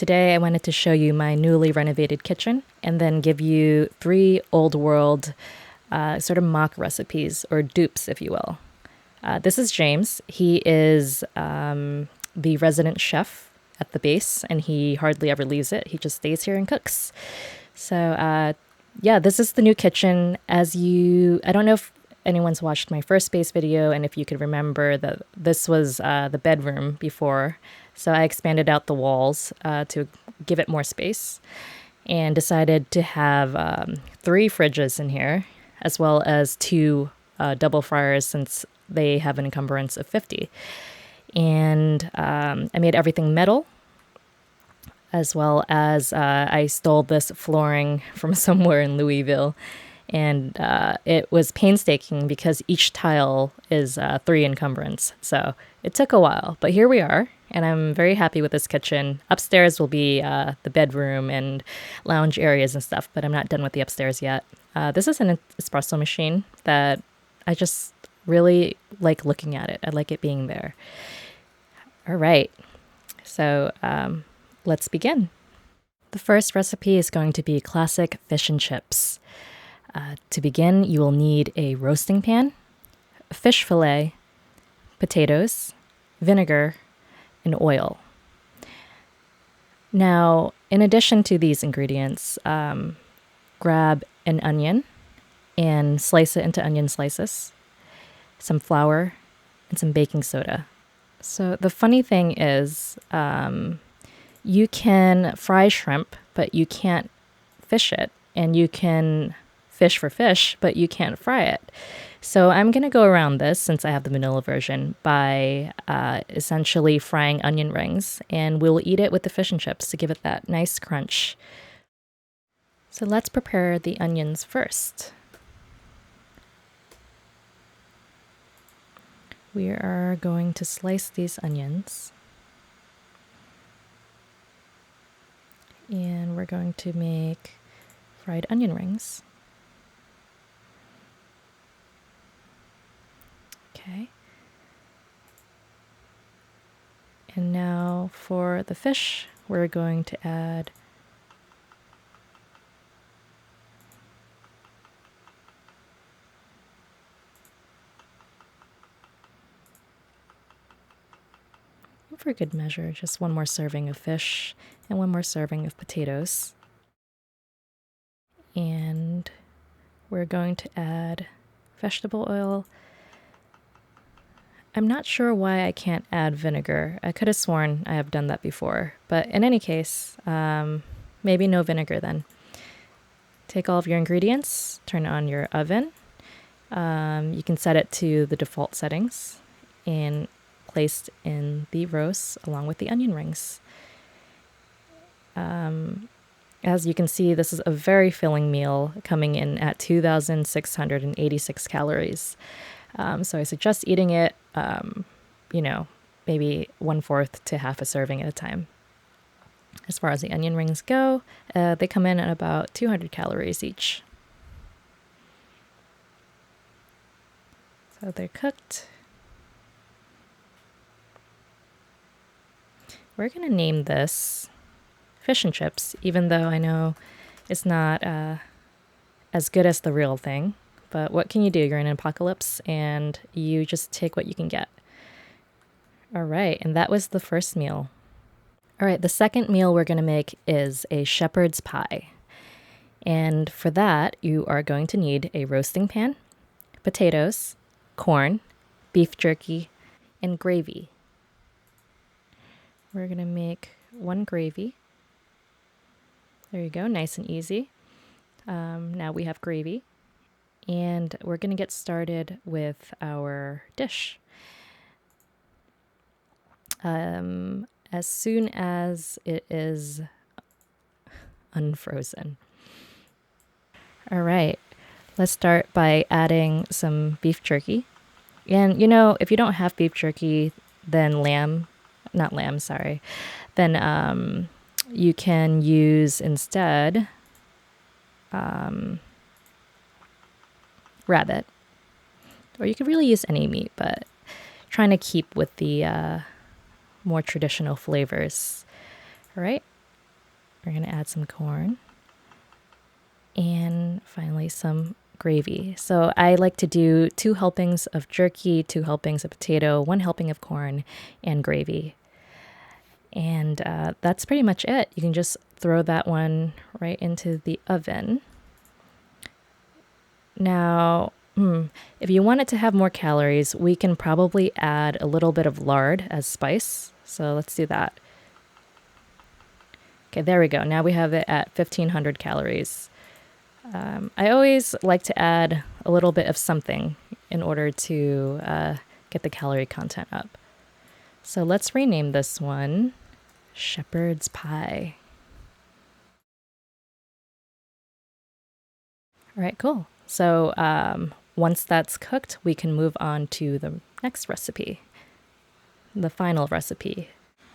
Today I wanted to show you my newly renovated kitchen and then give you 3 old world sort of mock recipes, or dupes if you will. This is James. He is the resident chef at the base and he hardly ever leaves it. He just stays here and cooks. So yeah, this is the new kitchen. I don't know if anyone's watched my first base video and if you could remember that this was the bedroom before. So I expanded out the walls to give it more space and decided to have 3 fridges in here, as well as 2 double fryers since they have an encumbrance of 50. And I made everything metal, as well as I stole this flooring from somewhere in Louisville. And it was painstaking because each tile is 3 encumbrance. So it took a while, but here we are. And I'm very happy with this kitchen. Upstairs will be the bedroom and lounge areas and stuff, but I'm not done with the upstairs yet. This is an espresso machine that I just really like looking at it. I like it being there. All right, so let's begin. The first recipe is going to be classic fish and chips. To begin, you will need a roasting pan, fish fillet, potatoes, vinegar, and oil. Now, in addition to these ingredients, grab an onion and slice it into onion slices, some flour, and some baking soda. So the funny thing is, you can fry shrimp, but you can't fish it, and you can fish for fish, but you can't fry it. So I'm going to go around this, since I have the vanilla version, by essentially frying onion rings, and we'll eat it with the fish and chips to give it that nice crunch. So let's prepare the onions first. We are going to slice these onions, and we're going to make fried onion rings. Okay. And now for the fish, we're going to add for good measure, just 1 more serving of fish and 1 more serving of potatoes. And we're going to add vegetable oil. I'm not sure why I can't add vinegar. I could have sworn I have done that before, but in any case, maybe no vinegar then. Take all of your ingredients, turn on your oven. You can set it to the default settings and placed in the roast along with the onion rings. As you can see, this is a very filling meal, coming in at 2,686 calories. So I suggest eating it, maybe 1/4 to half a serving at a time. As far as the onion rings go, they come in at about 200 calories each. So they're cooked. We're going to name this fish and chips, even though I know it's not as good as the real thing. But what can you do? You're in an apocalypse and you just take what you can get. All right, and that was the first meal. All right, the second meal we're going to make is a shepherd's pie. And for that, you are going to need a roasting pan, potatoes, corn, beef jerky, and gravy. We're going to make 1 gravy. There you go, nice and easy. Now we have gravy. And we're going to get started with our dish. As soon as it is unfrozen. All right, let's start by adding some beef jerky. And if you don't have beef jerky, then then you can use instead rabbit, or you could really use any meat, but trying to keep with the more traditional flavors. All right, We're going to add some corn. And finally some gravy. So I like to do 2 helpings of jerky, 2 helpings of potato, 1 helping of corn, and gravy. And that's pretty much it. You can just throw that one right into the oven. Now, if you want it to have more calories, we can probably add a little bit of lard as spice. So let's do that. Okay, there we go. Now we have it at 1,500 calories. I always like to add a little bit of something in order to get the calorie content up. So let's rename this one Shepherd's Pie. All right, cool. So once that's cooked, we can move on to the next recipe, the final recipe.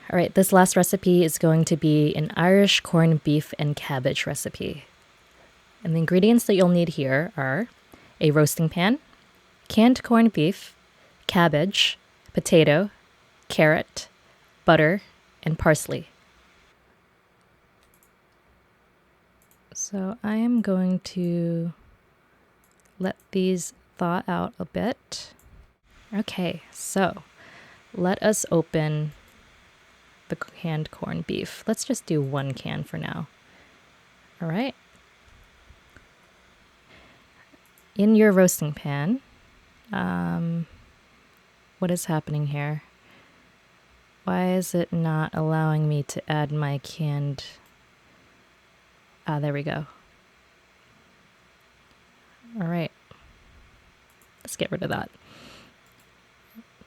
All right, this last recipe is going to be an Irish corned beef and cabbage recipe. And the ingredients that you'll need here are a roasting pan, canned corned beef, cabbage, potato, carrot, butter, and parsley. So I am going to let these thaw out a bit. Okay, so let us open the canned corned beef. Let's just do 1 can for now. All right. In your roasting pan, what is happening here? Why is it not allowing me to add my canned... there we go. All right. Let's get rid of that.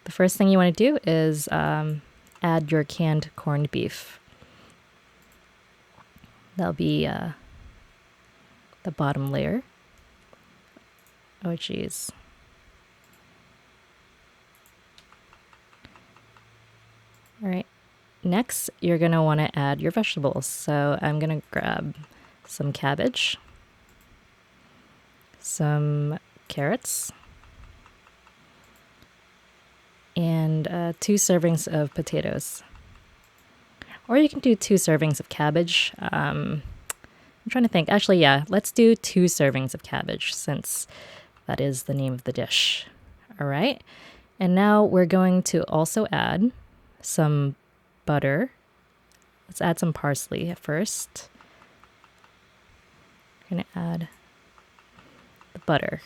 The first thing you want to do is add your canned corned beef. That'll be the bottom layer. Oh, geez. All right. Next, you're going to want to add your vegetables. So I'm going to grab some cabbage, some carrots, and 2 servings of potatoes. Or you can do 2 servings of cabbage. I'm trying to think. Actually, yeah, let's do 2 servings of cabbage since that is the name of the dish. All right. And now we're going to also add some butter. Let's add some parsley at first. We're going to add the butter.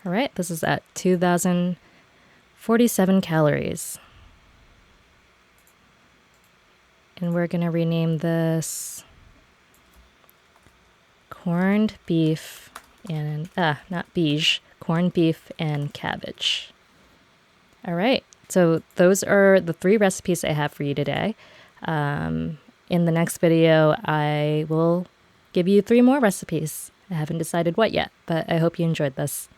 All right. This is at 2,047 calories. And we're going to rename this corned beef and, not beige, corned beef and cabbage. All right. So those are the 3 recipes I have for you today. In the next video, I will give you 3 more recipes. I haven't decided what yet, but I hope you enjoyed this.